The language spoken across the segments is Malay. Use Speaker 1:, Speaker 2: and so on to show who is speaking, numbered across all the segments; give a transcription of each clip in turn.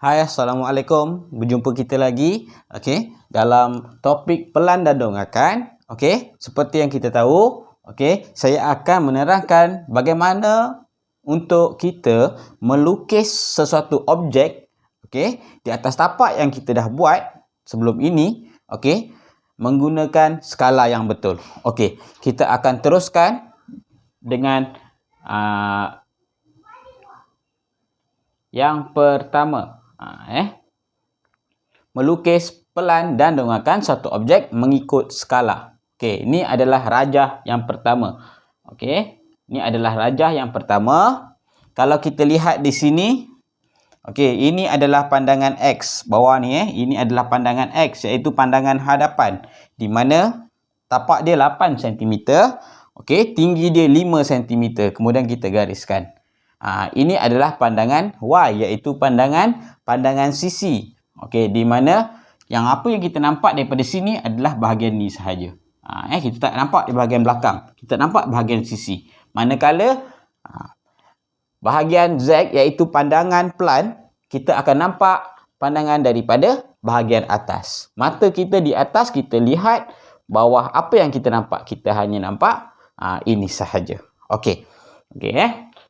Speaker 1: Hai, Assalamualaikum. Berjumpa kita lagi, dalam topik pelan dan donghakan. Seperti yang kita tahu, saya akan menerangkan bagaimana untuk kita melukis sesuatu objek, di atas tapak yang kita dah buat sebelum ini, menggunakan skala yang betul. Kita akan teruskan dengan yang pertama. Melukis pelan dan donghakan satu objek mengikut skala. Ini adalah rajah yang pertama. Ini adalah rajah yang pertama. Kalau kita lihat di sini, ini adalah pandangan X. Bawah ni, ini adalah pandangan X, iaitu pandangan hadapan, di mana tapak dia 8 cm, tinggi dia 5 cm. Kemudian kita gariskan. Ini adalah pandangan Y, iaitu pandangan sisi. Di mana yang apa yang kita nampak daripada sini adalah bahagian ni sahaja. Kita tak nampak di bahagian belakang. Kita nampak bahagian sisi. Manakala bahagian Z, iaitu pandangan pelan, kita akan nampak pandangan daripada bahagian atas. Mata kita di atas, kita lihat bawah apa yang kita nampak. Kita hanya nampak ini sahaja.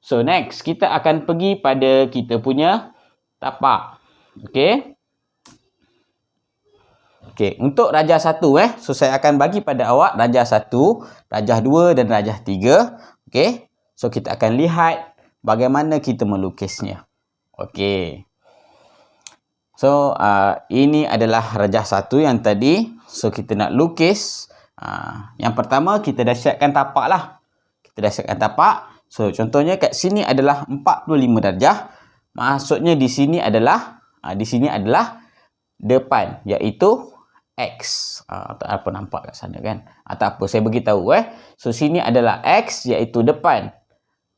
Speaker 1: So next, kita akan pergi pada kita punya tapak. Untuk rajah 1, so saya akan bagi pada awak rajah 1, rajah 2 dan rajah 3. So kita akan lihat bagaimana kita melukisnya. So ini adalah rajah 1 yang tadi. So kita nak lukis. Yang pertama, kita dah siapkan tapak lah. So contohnya kat sini adalah 45 darjah. Maksudnya di sini adalah depan, iaitu X. Tak apa nampak kat sana kan? Tak apa, saya beritahu So sini adalah X, iaitu depan.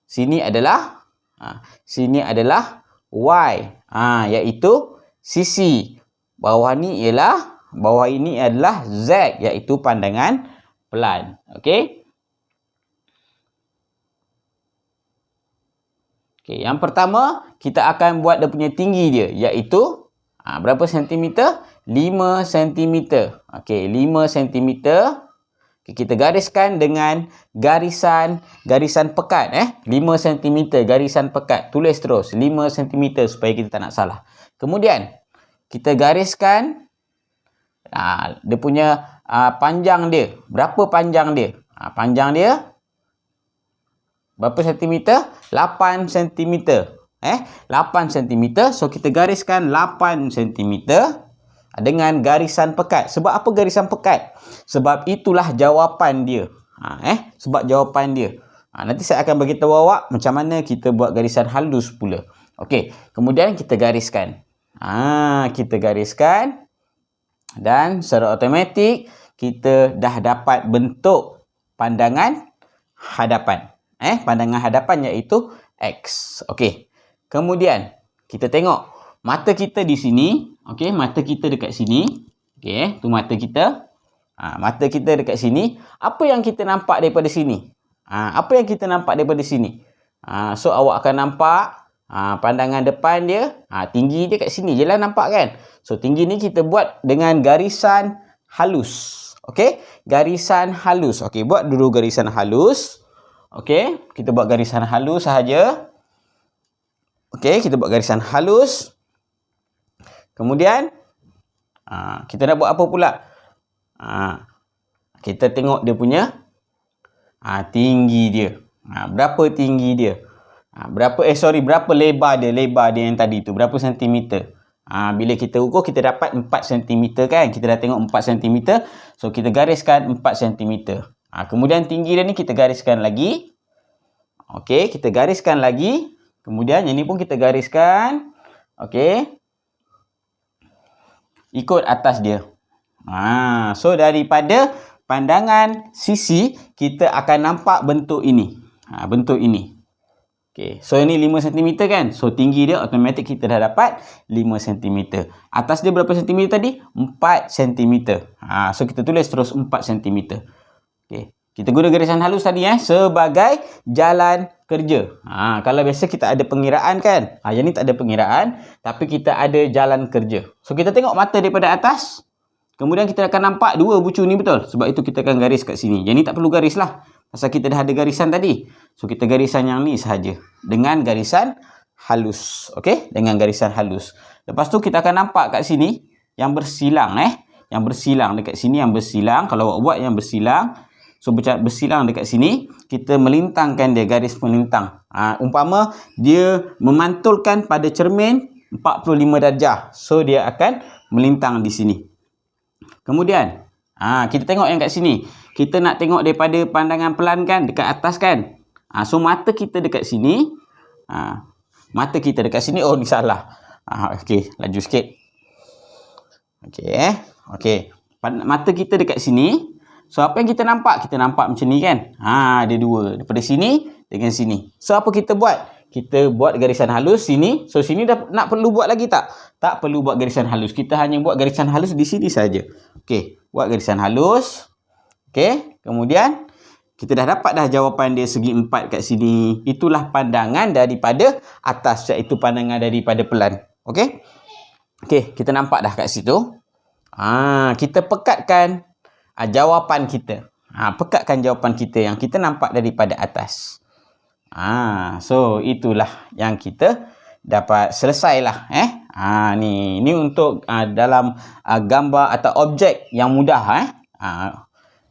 Speaker 1: Sini adalah Y, iaitu sisi. Bawah ini adalah Z, iaitu pandangan pelan. Yang pertama, kita akan buat dia punya tinggi dia, iaitu berapa sentimeter? 5 cm. 5 cm. Kita gariskan dengan garisan pekat. 5 cm garisan pekat. Tulis terus 5 cm supaya kita tak nak salah. Kemudian kita gariskan dia punya panjang dia. Berapa panjang dia? Panjang dia berapa sentimeter? 8 cm. 8 cm. So kita gariskan 8 cm dengan garisan pekat. Sebab apa garisan pekat? Sebab itulah jawapan dia. Sebab jawapan dia. Nanti saya akan beritahu awak macam mana kita buat garisan halus pula. Kemudian kita gariskan. Kita gariskan. Dan secara automatik kita dah dapat bentuk pandangan hadapan. Pandangan hadapan iaitu X. Kemudian kita tengok mata kita di sini. Mata kita dekat sini. Tu mata kita. Mata kita dekat sini. Apa yang kita nampak daripada sini? So awak akan nampak pandangan depan dia. Tinggi dia kat sini je lah, nampak kan? So tinggi ni kita buat dengan garisan halus. Garisan halus. Buat dulu garisan halus. Kita buat garisan halus sahaja. Kita buat garisan halus. Kemudian kita nak buat apa pula? Kita tengok dia punya tinggi dia. Berapa tinggi dia? Berapa lebar dia yang tadi tu? Berapa sentimeter? Bila kita ukur, kita dapat 4 cm kan? Kita dah tengok 4 cm. So kita gariskan 4 cm. Kemudian tinggi dia ni kita gariskan lagi. Kita gariskan lagi. Kemudian yang ni pun kita gariskan. Ikut atas dia. So daripada pandangan sisi, kita akan nampak bentuk ini. Bentuk ini. So ini 5 cm kan? So tinggi dia automatik kita dah dapat 5 cm. Atas dia berapa cm tadi? 4 cm. So kita tulis terus 4 cm. Kita guna garisan halus tadi sebagai jalan kerja. Kalau biasa kita ada pengiraan kan. Yang ni tak ada pengiraan, tapi kita ada jalan kerja. So kita tengok mata daripada atas. Kemudian kita akan nampak dua bucu ni, betul. Sebab itu kita akan garis kat sini. Yang ni tak perlu garis lah. Pasal kita dah ada garisan tadi. So kita garisan yang ni sahaja. Dengan garisan halus. Okey? Dengan garisan halus. Lepas tu kita akan nampak kat sini yang bersilang Yang bersilang dekat sini, yang bersilang. Kalau awak buat yang bersilang. So bersilang dekat sini, kita melintangkan dia, garis melintang. Umpama dia memantulkan pada cermin 45 darjah. So dia akan melintang di sini. Kemudian, kita tengok yang kat sini. Kita nak tengok daripada pandangan pelan kan, dekat atas kan. So mata kita dekat sini. Mata kita dekat sini. Oh, ni salah. Okey, laju sikit. Okey. Mata kita dekat sini. So, apa yang kita nampak? Kita nampak macam ni kan? Ada dua. Daripada sini dengan sini. So, apa kita buat? Kita buat garisan halus sini. So, sini dah nak perlu buat lagi tak? Tak perlu buat garisan halus. Kita hanya buat garisan halus di sini saja. Okey. Buat garisan halus. Okey. Kemudian, kita dah dapat dah jawapan dia segi 4 kat sini. Itulah pandangan daripada atas. Iaitu pandangan daripada pelan. Okey. Okey. Kita nampak dah kat situ. Kita pekatkan jawapan kita. Pekatkan jawapan kita yang kita nampak daripada atas. So itulah yang kita dapat selesailah. Ni untuk dalam gambar atau objek yang mudah.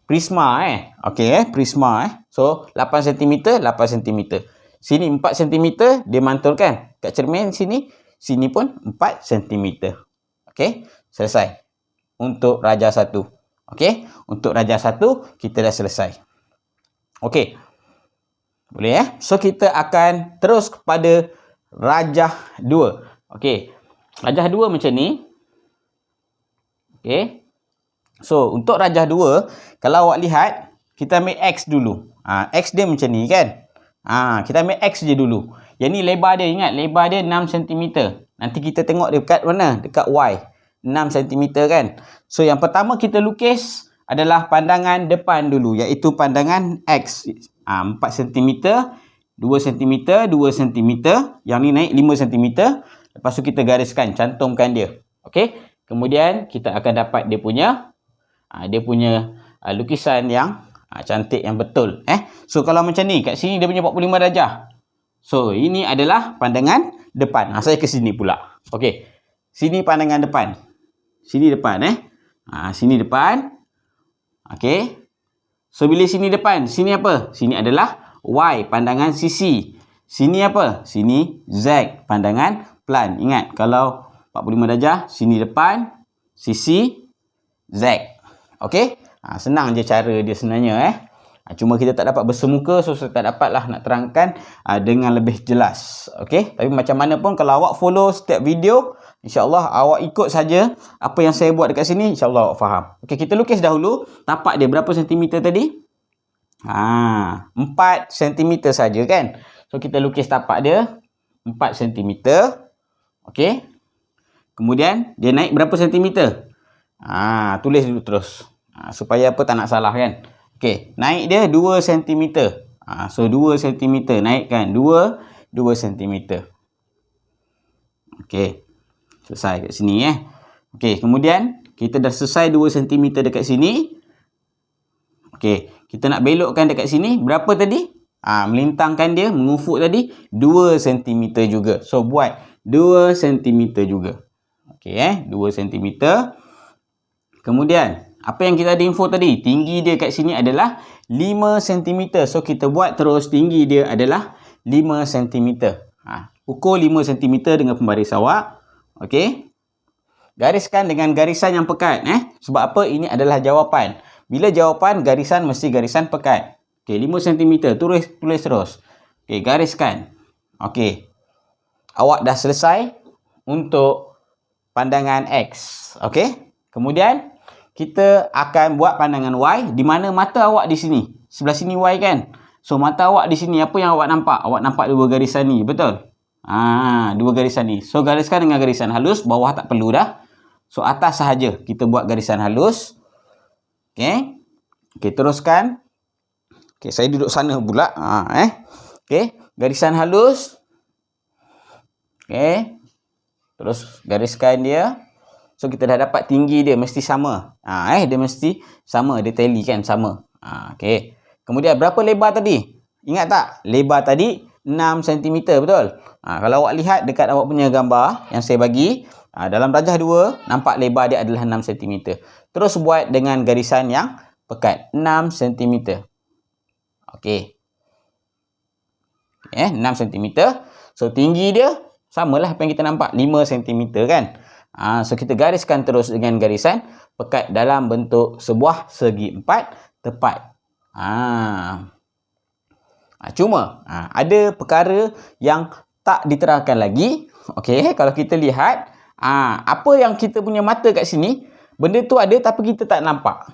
Speaker 1: Prisma. Okey, prisma. So 8 cm, 8 cm. Sini 4 cm dia mantulkan kat cermin sini. Sini pun 4 cm. Okey, selesai untuk Rajah 1. Okey, untuk Rajah 1 kita dah selesai. Okey. Boleh So kita akan terus kepada Rajah 2. Okey. Rajah 2 macam ni. Okey. So untuk Rajah 2, kalau awak lihat, kita ambil X dulu. X dia macam ni kan? Kita ambil X je dulu. Yang ni lebar dia, ingat lebar dia 6 cm. Nanti kita tengok dekat mana? Dekat Y. 6 cm kan. So yang pertama kita lukis adalah pandangan depan dulu, iaitu pandangan X. 4 cm, 2 cm, 2 cm. Yang ni naik 5 cm. Lepas tu kita gariskan, cantumkan dia. Okey. Kemudian kita akan dapat dia punya lukisan yang cantik, yang betul. So kalau macam ni, kat sini dia punya 45 darjah. So ini adalah pandangan depan. Saya ke sini pula. Okey. Sini pandangan depan. Sini depan sini depan. Okey. So bila sini depan, sini apa? Sini adalah Y, pandangan sisi. Sini apa? Sini Z, pandangan pelan. Ingat, kalau 45 darjah, sini depan, sisi Z. Okey? Senang je cara dia sebenarnya Cuma kita tak dapat bersemuka, so saya tak dapatlah nak terangkan dengan lebih jelas. Okey? Tapi macam mana pun, kalau awak follow setiap video, InsyaAllah awak ikut saja apa yang saya buat dekat sini, InsyaAllah awak faham. Okey, kita lukis dahulu. Tapak dia berapa sentimeter tadi? 4 cm saja kan? So, kita lukis tapak dia 4 cm. Okey. Kemudian, dia naik berapa sentimeter? Tulis dulu terus. Supaya apa, tak nak salah kan? Okey, naik dia 2 cm. So, 2 cm naikkan. 2 cm. Okey. Selesai kat sini Okey, kemudian kita dah selesai 2 cm dekat sini. Okey, kita nak belokkan dekat sini. Berapa tadi? Melintangkan dia, mengufuk tadi 2 cm juga. So buat 2 cm juga. Okey 2 cm. Kemudian apa yang kita ada info tadi? Tinggi dia kat sini adalah 5 cm. So kita buat terus tinggi dia adalah 5 cm. Ukur 5 cm dengan pembaris awak. Okey. Gariskan dengan garisan yang pekat Sebab apa? Ini adalah jawapan. Bila jawapan, garisan mesti garisan pekat. Okey, 5 cm. Tulis terus. Okey, gariskan. Okey. Awak dah selesai untuk pandangan X. Okey. Kemudian kita akan buat pandangan Y, di mana mata awak di sini. Sebelah sini Y kan? So mata awak di sini, apa yang awak nampak? Awak nampak dua garisan ni, betul? Dua garisan ni. So gariskan dengan garisan halus, bawah tak perlu dah. So atas sahaja kita buat garisan halus. Okey. Okey, teruskan. Okey, saya duduk sana pula. Okey, garisan halus. Okey. Terus gariskan dia. So kita dah dapat tinggi dia mesti sama. Dia mesti sama, dia tally kan sama. Okey. Kemudian berapa lebar tadi? Ingat tak? Lebar tadi 6 cm, betul? Kalau awak lihat dekat awak punya gambar yang saya bagi, dalam rajah 2 nampak lebar dia adalah 6 cm. Terus buat dengan garisan yang pekat 6 cm. Okey. 6 cm. So tinggi dia samalah apa yang kita nampak 5 cm kan. So kita gariskan terus dengan garisan pekat dalam bentuk sebuah segi empat tepat. Cuma ada perkara yang tak diterangkan lagi. Okey, kalau kita lihat apa yang kita punya mata kat sini, benda tu ada tapi kita tak nampak.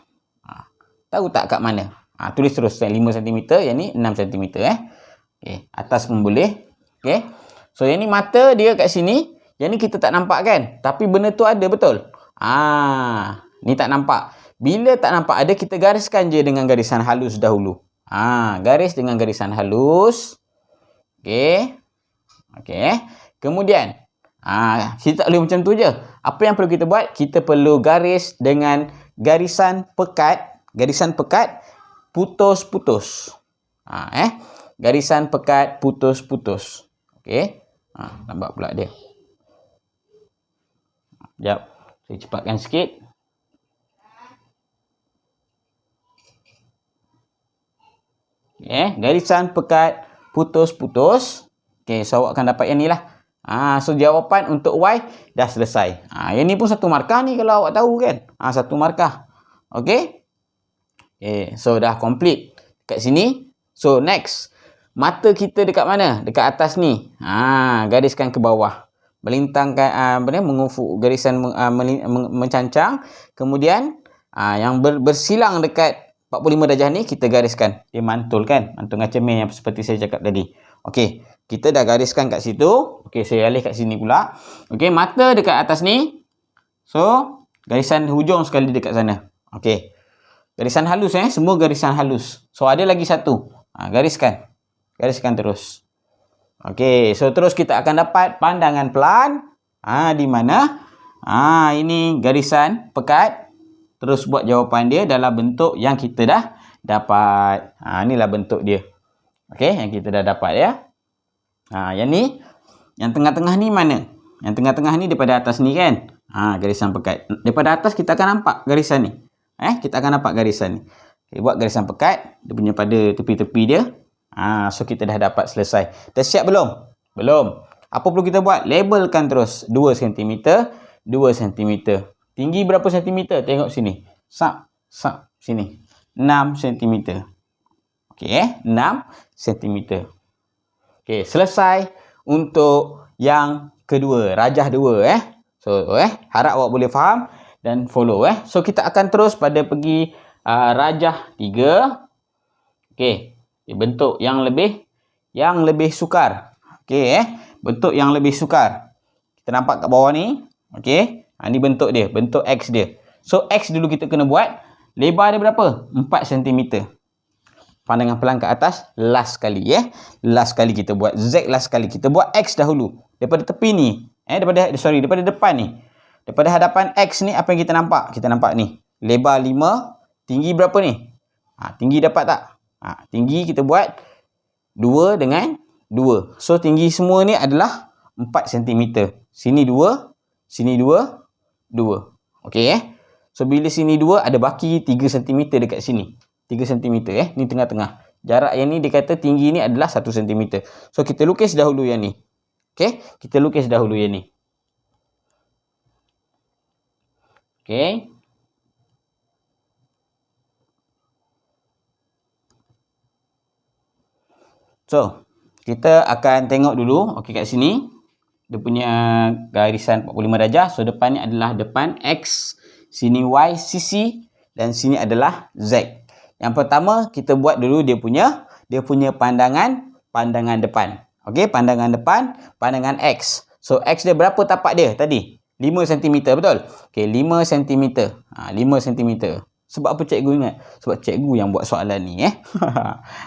Speaker 1: Tahu tak kat mana? Tulis terus 5 cm, yang ni 6 cm Okey, atas pun boleh. Okey. So yang ni mata dia kat sini. Yang ni kita tak nampak kan? Tapi benda tu ada, betul? Ni tak nampak. Bila tak nampak ada, kita gariskan je dengan garisan halus dahulu. Garis dengan garisan halus. Okey. Okey. Kemudian, kita tak boleh macam tu je. Apa yang perlu kita buat? Kita perlu garis dengan garisan pekat. Garisan pekat, putus-putus. Garisan pekat, putus-putus. Okey. Nampak pula dia. Sekejap, saya cepatkan sikit. Garisan pekat putus-putus. Okey, so awak akan dapat yang ni lah. So jawapan untuk Y dah selesai. Yang ni pun satu markah ni kalau awak tahu kan. Satu markah. Okey. So dah complete kat sini. So next, mata kita dekat mana? Dekat atas ni. Gariskan ke bawah. Melintangkan mengufuk garisan mencancang. Kemudian yang bersilang dekat 45 darjah ni kita gariskan. Dia mantul kan? Mantul dengan cermin yang seperti saya cakap tadi. Okey, kita dah gariskan kat situ. Okey, saya alih kat sini pula. Okey, mata dekat atas ni. So, garisan hujung sekali dekat sana. Okey. Garisan halus semua garisan halus. So, ada lagi satu. Gariskan. Gariskan terus. Okey, so terus kita akan dapat pandangan pelan. Di mana? Ini garisan pekat. Terus buat jawapan dia dalam bentuk yang kita dah dapat. Inilah bentuk dia. Okey, yang kita dah dapat ya. Yang ni, yang tengah-tengah ni mana? Yang tengah-tengah ni daripada atas ni kan? Garisan pekat. Daripada atas kita akan nampak garisan ni. Kita akan nampak garisan ni. Okay, buat garisan pekat. Dia punya pada tepi-tepi dia. So kita dah dapat selesai. Dah siap belum? Belum. Apa perlu kita buat? Labelkan terus. 2 cm, 2 cm. Tinggi berapa cm? Tengok sini. Sini. 6 cm. Okey, 6 cm. Okey, selesai untuk yang kedua. Rajah 2 So, harap awak boleh faham dan follow So, kita akan terus pada pergi rajah 3. Okey. Bentuk yang lebih sukar. Okey, bentuk yang lebih sukar. Kita nampak kat bawah ni. Okey. Ni bentuk dia, bentuk X dia. So X dulu kita kena buat. Lebar dia berapa? 4 cm. Pandangan pelan ke atas last kali Last kali kita buat. Z last kali. Kita buat X dahulu. Daripada tepi ni. Daripada depan ni. Daripada hadapan X ni apa yang kita nampak? Kita nampak ni. Lebar 5, tinggi berapa ni? Tinggi dapat tak? Tinggi kita buat 2 dengan 2. So, tinggi semua ni adalah 4 cm. Sini 2, sini 2, 2. Okey So, bila sini 2, ada baki 3 cm dekat sini. 3 cm Ni tengah-tengah. Jarak yang ni dia kata tinggi ni adalah 1 cm. So, kita lukis dahulu yang ni. Okey, kita lukis dahulu yang ni. Okey. So, kita akan tengok dulu. Okey, kat sini. Dia punya garisan 45 darjah. So, depan ni adalah depan X. Sini Y, sisi. Dan sini adalah Z. Yang pertama, kita buat dulu dia punya pandangan depan. Okey, pandangan depan, pandangan X. So, X dia berapa tapak dia tadi? 5 cm, betul? Okey, 5 cm. 5 cm. Sebab apa cikgu ingat? Sebab cikgu yang buat soalan ni.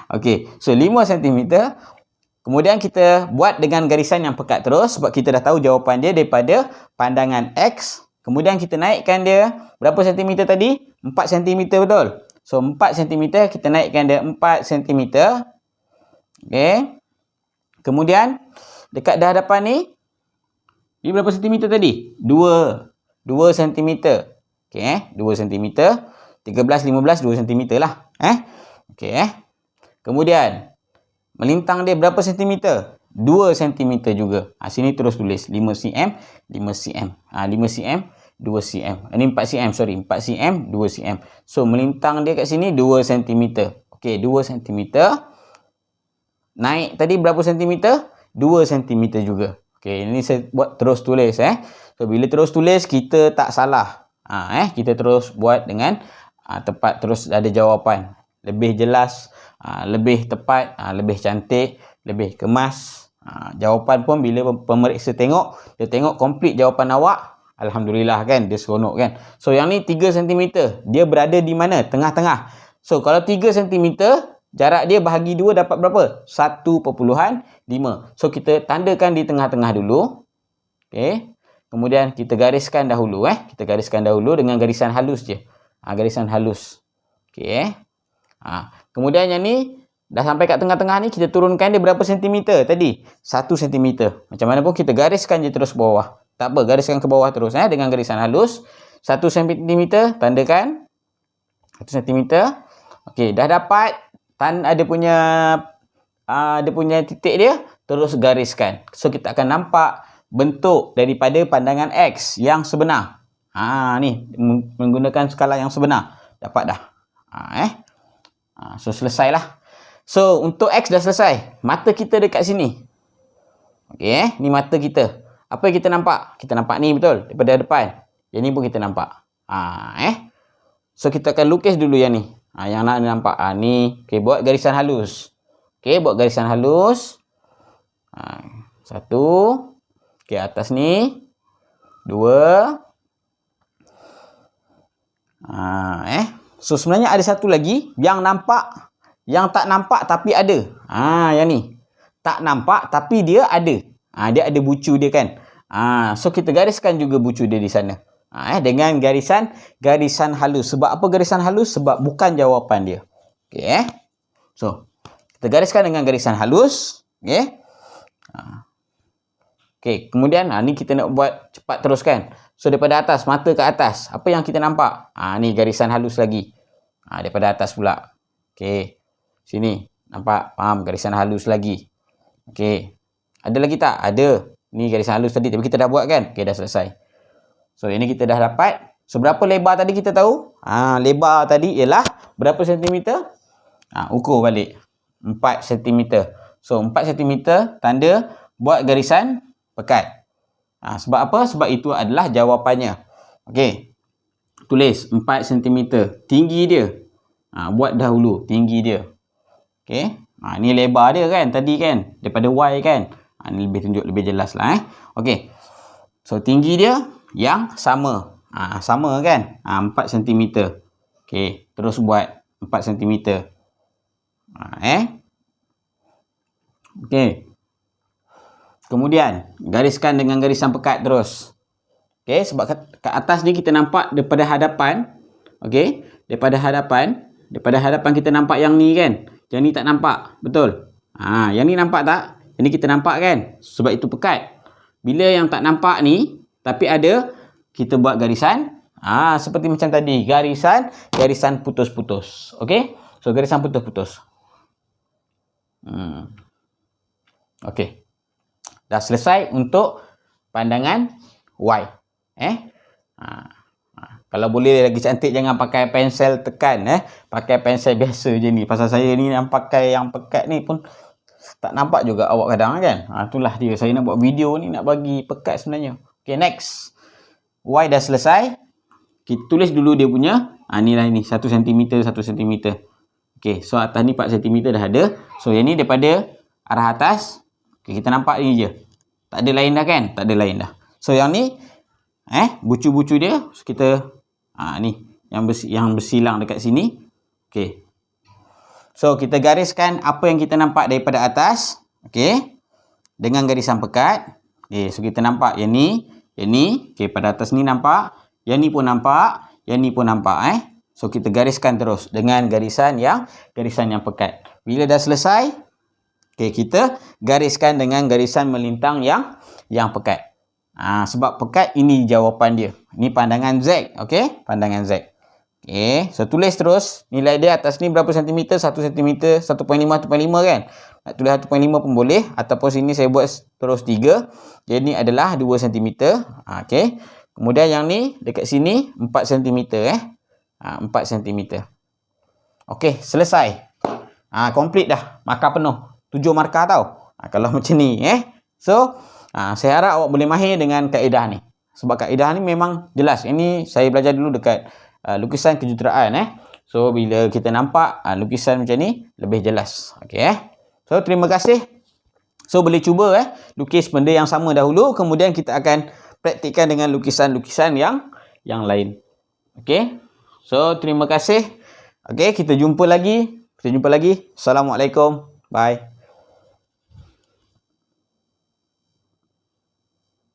Speaker 1: Okey, so 5 cm. Kemudian kita buat dengan garisan yang pekat terus sebab kita dah tahu jawapan dia daripada pandangan X. Kemudian kita naikkan dia berapa sentimeter tadi? 4 cm, betul? So 4 cm kita naikkan dia 4 cm. Okey. Kemudian dekat dah hadapan ni berapa sentimeter tadi? 2 cm. Okey, 2 cm. 13, 15, 2 cm lah. Okey. Kemudian melintang dia berapa sentimeter? 2 cm juga. Sini terus tulis 5 cm, 5 cm. 5 cm, 2 cm. Ini 4 cm, sorry. 4 cm, 2 cm. So, melintang dia kat sini 2 cm. Okey, 2 cm. Naik tadi berapa sentimeter? 2 cm juga. Okey, ini saya buat terus tulis. So, bila terus tulis, kita tak salah. Kita terus buat dengan tepat, terus ada jawapan. Lebih jelas, lebih tepat, lebih cantik, lebih kemas. Jawapan pun bila pemeriksa tengok, dia tengok komplit jawapan awak. Alhamdulillah kan, dia seronok kan. So yang ni 3 cm, dia berada di mana? Tengah-tengah. So kalau 3 cm, jarak dia bahagi 2 dapat berapa? 1.5. So kita tandakan di tengah-tengah dulu. Okey. Kemudian kita gariskan dahulu. Kita gariskan dahulu dengan garisan halus je. Garisan halus. Okey. Kemudian yang ni dah sampai kat tengah-tengah ni, kita turunkan dia berapa sentimeter tadi? 1 cm. Macam mana pun kita gariskan je terus bawah. Tak apa, gariskan ke bawah terus dengan garisan halus. 1 cm tandakan. 1 cm. Okey, dah dapat ada punya titik dia, terus gariskan. So kita akan nampak bentuk daripada pandangan X yang sebenar. Ni menggunakan skala yang sebenar. Dapat dah. So selesailah. So untuk X dah selesai. Mata kita dekat sini. Okey, ni mata kita. Apa yang kita nampak? Kita nampak ni, betul? Daripada depan. Yang ni pun kita nampak. So kita akan lukis dulu yang ni. Yang nak nampak. Ni. Okey, buat garisan halus. Okey, buat garisan halus. 1. Okey, atas ni. 2. So sebenarnya ada satu lagi yang nampak, yang tak nampak tapi ada. Yang ni. Tak nampak tapi dia ada. Dia ada bucu dia kan. So kita gariskan juga bucu dia di sana. Dengan garisan halus. Sebab apa garisan halus? Sebab bukan jawapan dia. Okey. So kita gariskan dengan garisan halus. Okey. Okey, kemudian ni kita nak buat cepat teruskan. So daripada atas, mata ke atas, apa yang kita nampak? Ni garisan halus lagi. Daripada atas pula. Okey. Sini, nampak? Faham? Garisan halus lagi. Okey. Ada lagi tak? Ada. Ni garisan halus tadi, tapi kita dah buat kan? Okey, dah selesai. So ini kita dah dapat. So berapa lebar tadi kita tahu? Lebar tadi ialah berapa sentimeter? Ukur balik. 4 cm. So 4 cm tanda buat garisan pekat. Sebab apa? Sebab itu adalah jawapannya. Okey. Tulis 4 cm. Tinggi dia. Buat dahulu tinggi dia. Okey. Ni lebar dia kan tadi kan. Daripada Y kan. Ni lebih tunjuk lebih jelas lah. Okey. So tinggi dia yang sama. Sama kan? 4 cm. Okey. Terus buat 4 cm. Okey. Kemudian, gariskan dengan garisan pekat terus. Okey, sebab kat atas ni kita nampak daripada hadapan. Okey, daripada hadapan kita nampak yang ni kan. Yang ni tak nampak, betul? Yang ni nampak tak? Yang ni kita nampak kan? Sebab itu pekat. Bila yang tak nampak ni, tapi ada, kita buat garisan. Seperti macam tadi, garisan putus-putus. Okey? So, garisan putus-putus. Okey. Dah selesai untuk pandangan Y. Kalau boleh lagi cantik, jangan pakai pensel tekan. Pakai pensel biasa je ni. Pasal saya ni yang pakai yang pekat ni pun tak nampak juga awak kadang kan. Itulah dia. Saya nak buat video ni nak bagi pekat sebenarnya. Okay, next. Y dah selesai. Kita tulis dulu dia punya. Ni lah ni. 1 cm, 1 cm. Okay, so atas ni 4 cm dah ada. So yang ni daripada arah atas. Okay, kita nampak ni je. Tak ada lain dah kan? Tak ada lain dah. So yang ni bucu-bucu dia, so kita ni yang bersilang dekat sini. Okey. So, kita gariskan apa yang kita nampak daripada atas. Okey. Dengan garisan pekat. Okey, so kita nampak yang ni. Okey, pada atas ni nampak. Yang ni pun nampak. Yang ni pun nampak. So, kita gariskan terus dengan garisan yang pekat. Bila dah selesai, okey, kita gariskan dengan garisan melintang yang pekat. Sebab pekat, ini jawapan dia. Ini pandangan Z. Okey, pandangan Z. Okey, so tulis terus. Nilai dia atas ni berapa sentimeter? 1 sentimeter, 1.5, 1.5 kan? Nak tulis 1.5 pun boleh. Ataupun sini saya buat terus 3. Jadi ni adalah 2 cm. Okey. Kemudian yang ni dekat sini 4 cm. 4 cm. Okey, selesai. Complete dah. Markah penuh. 7 markah tau. Kalau macam ni. So, saya harap awak boleh mahir dengan kaedah ni. Sebab kaedah ni memang jelas. Ini saya belajar dulu dekat lukisan kejuruteraan. So, bila kita nampak lukisan macam ni, lebih jelas. Okey. So, terima kasih. So, boleh cuba lukis benda yang sama dahulu. Kemudian kita akan praktikkan dengan lukisan-lukisan yang lain. Okey. So, terima kasih. Okey, kita jumpa lagi. Assalamualaikum. Bye.